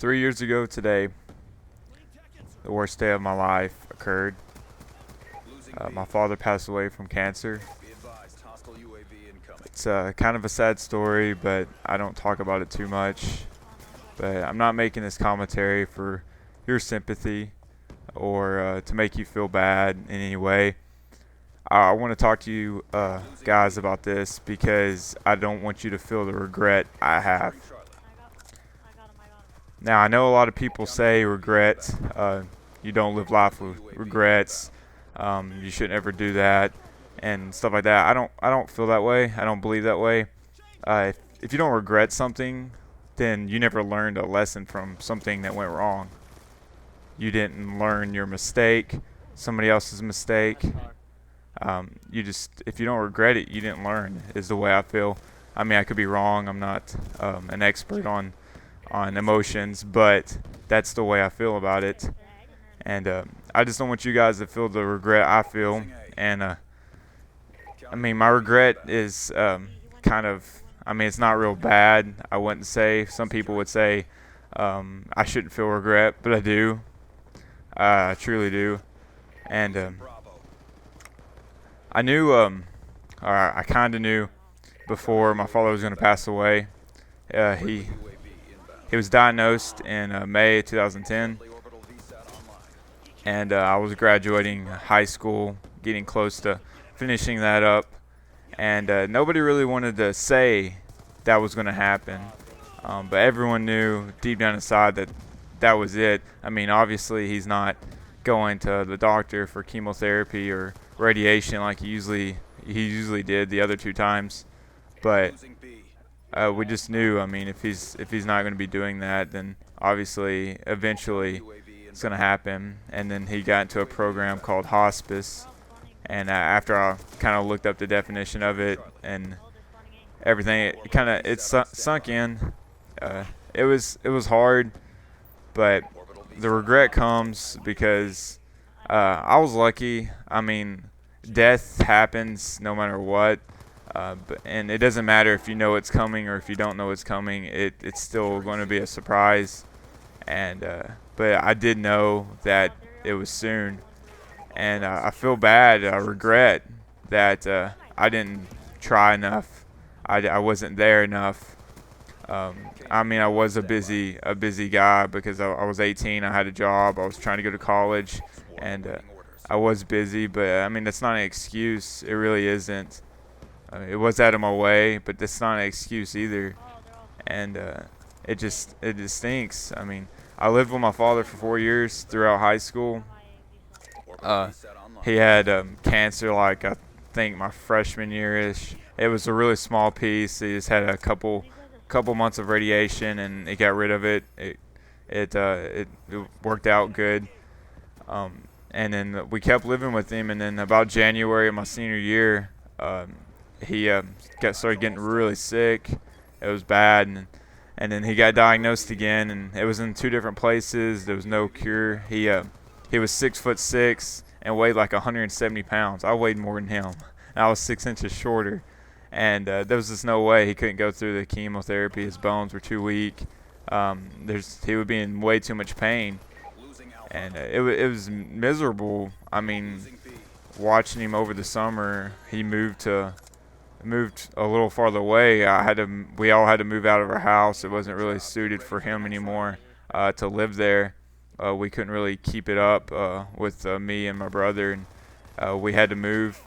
3 years ago today, the worst day of my life occurred. My father passed away from cancer. It's kind of a sad story, but I don't talk about it too much. But I'm not making this commentary for your sympathy or to make you feel bad in any way. I want to talk to you guys about this because I don't want you to feel the regret I have. Now, I know a lot of people say regret. You don't live life with regrets. You shouldn't ever do that and stuff like that. I don't feel that way. I don't believe that way. If you don't regret something, then you never learned a lesson from something that went wrong. You didn't learn your mistake, somebody else's mistake. If you don't regret it, you didn't learn, is the way I feel. I mean, I could be wrong. I'm not an expert on emotions, but that's the way I feel about it. And I just don't want you guys to feel the regret I feel. And I mean, my regret is it's not real bad. I wouldn't say. Some people would say I shouldn't feel regret, but I do. I truly do. And I knew, or I kind of knew before my father was going to pass away. He was diagnosed in May 2010, and I was graduating high school, getting close to finishing that up, and nobody really wanted to say that was going to happen, but everyone knew deep down inside that that was it. I mean, obviously he's not going to the doctor for chemotherapy or radiation like he usually did the other two times, but we just knew. I mean, if he's not going to be doing that, then obviously eventually it's going to happen. And then he got into a program called hospice, and after I kind of looked up the definition of it and everything, it sunk in. It was hard, but the regret comes because I was lucky. I mean, death happens no matter what, and it doesn't matter if you know it's coming or if you don't know it's coming. It's still going to be a surprise. And but I did know that it was soon, and I feel bad. I regret that I didn't try enough. I wasn't there enough. I mean, I was a busy guy because I was 18. I had a job. I was trying to go to college, and I was busy. But I mean, that's not an excuse. It really isn't. It was out of my way, but that's not an excuse either. And it just stinks. I mean, I lived with my father for 4 years throughout high school. He had cancer, like I think my freshman year-ish. It was a really small piece. He just had a couple months of radiation, and he got rid of it. It worked out good. And then we kept living with him. And then about January of my senior year, he started getting really sick. It was bad, and then he got diagnosed again, and it was in two different places. There was no cure. He was 6'6" and weighed like 170 pounds. I weighed more than him. And I was 6 inches shorter. And there was just no way he couldn't go through the chemotherapy. His bones were too weak. He would be in way too much pain, and it was miserable. I mean, watching him over the summer, he moved a little farther away. We all had to move out of our house. It wasn't really suited for him anymore to live there. We couldn't really keep it up with me and my brother, and we had to move.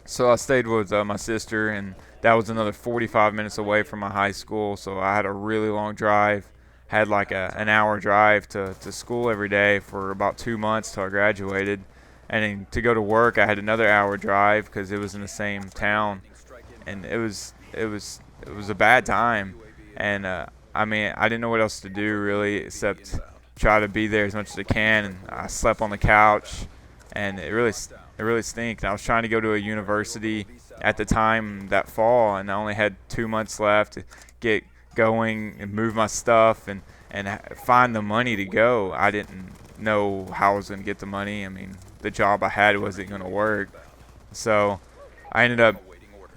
So I stayed with my sister, and that was another 45 minutes away from my high school. So I had a really long drive. Had like an hour drive to school every day for about 2 months till I graduated. And then to go to work, I had another hour drive because it was in the same town. And it was a bad time. And I mean, I didn't know what else to do really except try to be there as much as I can. And I slept on the couch, and it really stinks. I was trying to go to a university at the time that fall, and I only had 2 months left to get going and move my stuff and find the money to go. I didn't know how I was going to get the money. I mean, the job I had wasn't going to work. So I ended up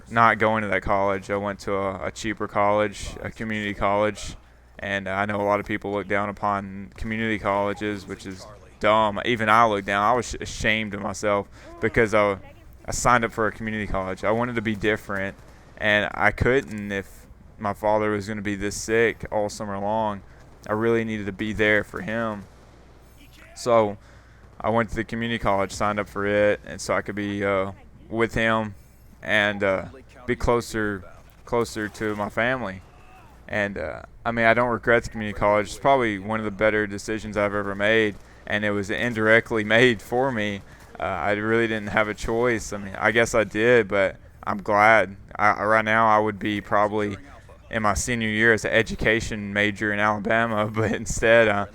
not going to that college. I went to a cheaper college, a community college, And I know a lot of people look down upon community colleges, which is dumb. Even I looked down. I was ashamed of myself because I signed up for a community college. I wanted to be different, and I couldn't if my father was going to be this sick all summer long. I really needed to be there for him. So I went to the community college, signed up for it, and so I could be with him and be closer to my family. And I mean, I don't regret the community college. It's probably one of the better decisions I've ever made, and it was indirectly made for me. I really didn't have a choice. I mean, I guess I did, but I'm glad. Right now, I would be probably in my senior year as an education major in Alabama, but instead,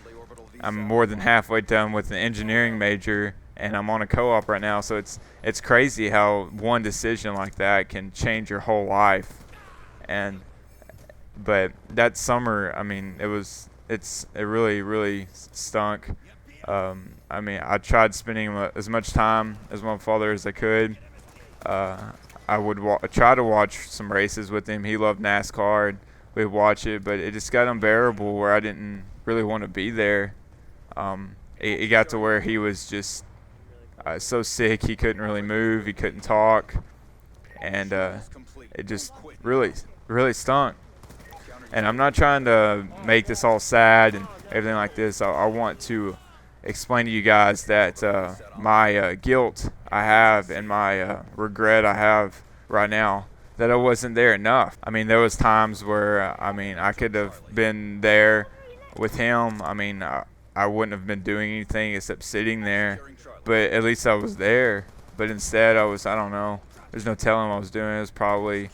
I'm more than halfway done with an engineering major, and I'm on a co-op right now. So it's crazy how one decision like that can change your whole life. But that summer, I mean, it really stunk. I mean, I tried spending as much time as my father as I could. I would try to watch some races with him. He loved NASCAR, and we'd watch it, but it just got unbearable where I didn't really want to be there. It got to where he was just so sick he couldn't really move, he couldn't talk, and it just really stunk. And I'm not trying to make this all sad and everything like this. I want to explain to you guys that my guilt I have and my regret I have right now, that I wasn't there enough. I mean, there was times where I could have been there with him. I mean, I wouldn't have been doing anything except sitting there, but at least I was there. But instead, I don't know. There's no telling what I was doing. It was probably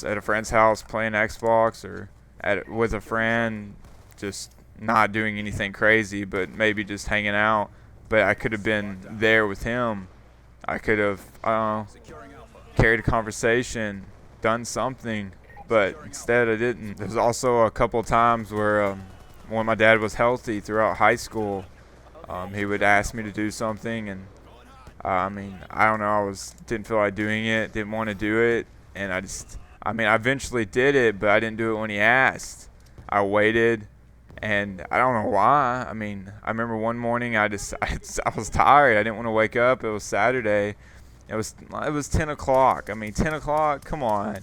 at a friend's house playing Xbox, or with a friend, just not doing anything crazy, but maybe just hanging out. But I could have been there with him. I could have carried a conversation, done something, but instead I didn't. There's also a couple of times where when my dad was healthy throughout high school, he would ask me to do something, and I don't know, didn't feel like doing it, didn't want to do it, and I eventually did it, but I didn't do it when he asked. I waited, and I don't know why. I mean, I remember one morning I was tired. I didn't want to wake up. It was Saturday. It was 10 o'clock. I mean, 10 o'clock? Come on.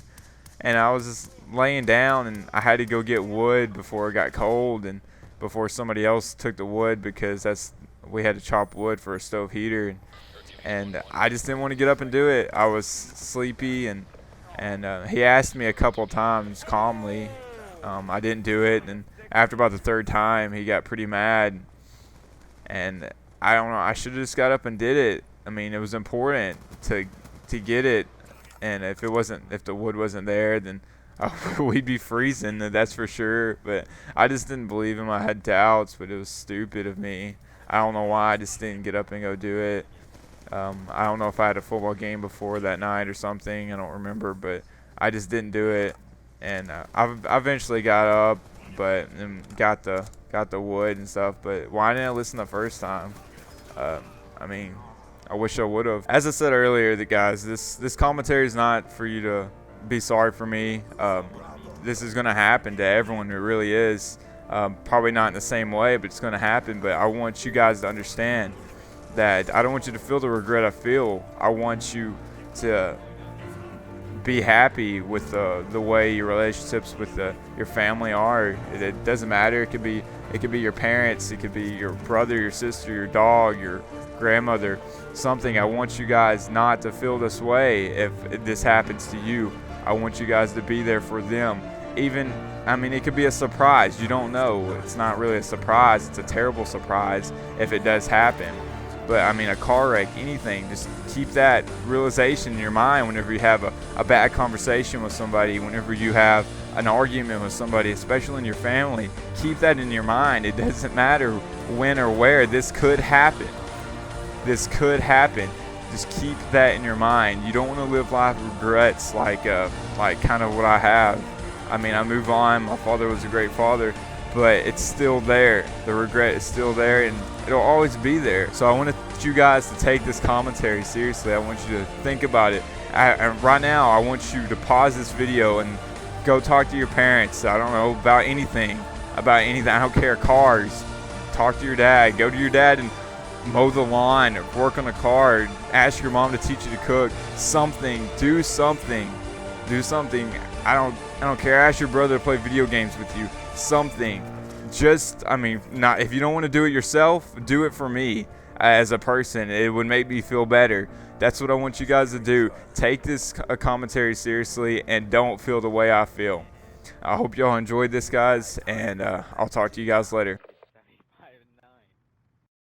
And I was just laying down, and I had to go get wood before it got cold and before somebody else took the wood, because we had to chop wood for a stove heater. And I just didn't want to get up and do it. I was sleepy, and he asked me a couple of times calmly. I didn't do it, and after about the third time, he got pretty mad. And I don't know, I should have just got up and did it. I mean, it was important to get it, and if the wood wasn't there, then we'd be freezing, that's for sure. But I just didn't believe him. I had doubts, but it was stupid of me. I don't know why I just didn't get up and go do it. I don't know if I had a football game before that night or something. I don't remember, but I just didn't do it. And I eventually got up, and got the wood and stuff. But why didn't I listen the first time? I wish I would have. As I said earlier, guys, this commentary is not for you to be sorry for me. This is going to happen to everyone. It really is. Probably not in the same way, but it's going to happen. But I want you guys to understand that I don't want you to feel the regret I feel. I want you to be happy with the way your relationships with your family are. It doesn't matter. It could be your parents. It could be your brother, your sister, your dog, your grandmother, something. I want you guys not to feel this way if this happens to you. I want you guys to be there for them. Even, it could be a surprise. You don't know. It's not really a surprise. It's a terrible surprise if it does happen. But, a car wreck, anything, just keep that realization in your mind whenever you have a bad conversation with somebody, whenever you have an argument with somebody, especially in your family. Keep that in your mind. It doesn't matter when or where. This could happen. This could happen. Just keep that in your mind. You don't want to live life with regrets like kind of what I have. I move on. My father was a great father, but it's still there. The regret is still there, and it'll always be there. So I want you guys to take this commentary seriously. I want you to think about it. Right now, I want you to pause this video and go talk to your parents. I don't know, about anything. about anything. I don't care. Cars. Talk to your dad. Go to your dad and mow the lawn, work on a car, ask your mom to teach you to cook. Something. Do something. Do something. I don't care. Ask your brother to play video games with you. Something. Just, I mean, not if you don't want to do it yourself, do it for me as a person. It would make me feel better. That's what I want you guys to do. Take this commentary seriously and don't feel the way I feel. I hope y'all enjoyed this, guys, and I'll talk to you guys later.